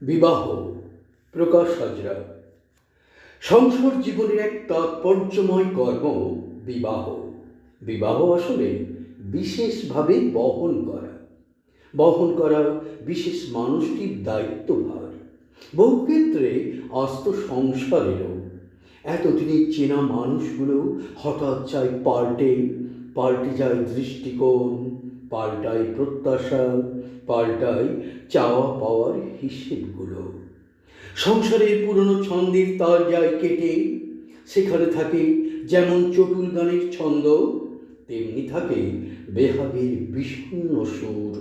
বিবাহ প্রকাশ হাজরা। সংসার জীবনের এক তাৎপর্যময় কর্ম বিবাহ। বিবাহ আসলে বিশেষভাবে বহন করা বিশেষ মানুষটির দায়িত্বভার। বহু ক্ষেত্রে আস্ত সংসারেরও। এতদিনের চেনা মানুষগুলো হঠাৎ চায় পাল্টে যায় দৃষ্টিকোণ, পাল্টায় প্রত্যাশা, পাল্টায় চাওয়া পাওয়ার হিসেবগুলো। সংসারের পুরনো ছন্দের তার যায় কেটে, সেখানে থাকে যেমন চটুল গানের ছন্দ, তেমনি থাকে বেহাগের বিষণ্ণ সুর।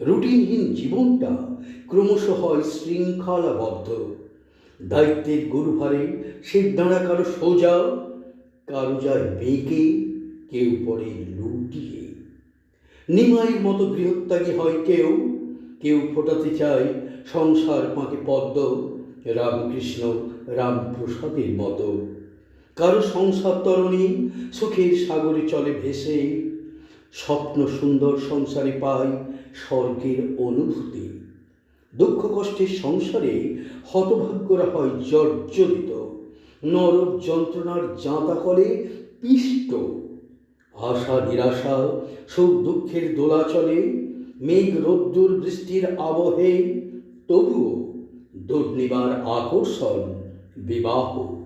রুটিনহীন জীবনটা ক্রমশ হয় শৃঙ্খলাবদ্ধ। দায়িত্বের গুরুভারে সে দাঁড়া কারো সোজা, কারো যায় বেঁকে, কেউ পড়ে লুটিয়ে। নিমাইয়ের মতো গৃহত্যাগী হয় কেউ ফোটাতে চায় সংসার পাঁকে পদ্ম, রামকৃষ্ণ রামপ্রসাদের মতো। কারো সংসার তরণী সুখের সাগরে চলে ভেসে, স্বপ্ন সুন্দর সংসারে পায় স্বর্গের অনুভূতি। দুঃখ কষ্টের সংসারে হতভাগ্যরা হয় জর্জরিত, নরক যন্ত্রণার জাঁতাকলে পিষ্ট। আশা নিরাশা সুখ দুঃখের দোলাচলে, মেঘ রোদ্দুর বৃষ্টির আবহে, তবুও দুর্নিবার আকর্ষণ বিবাহ।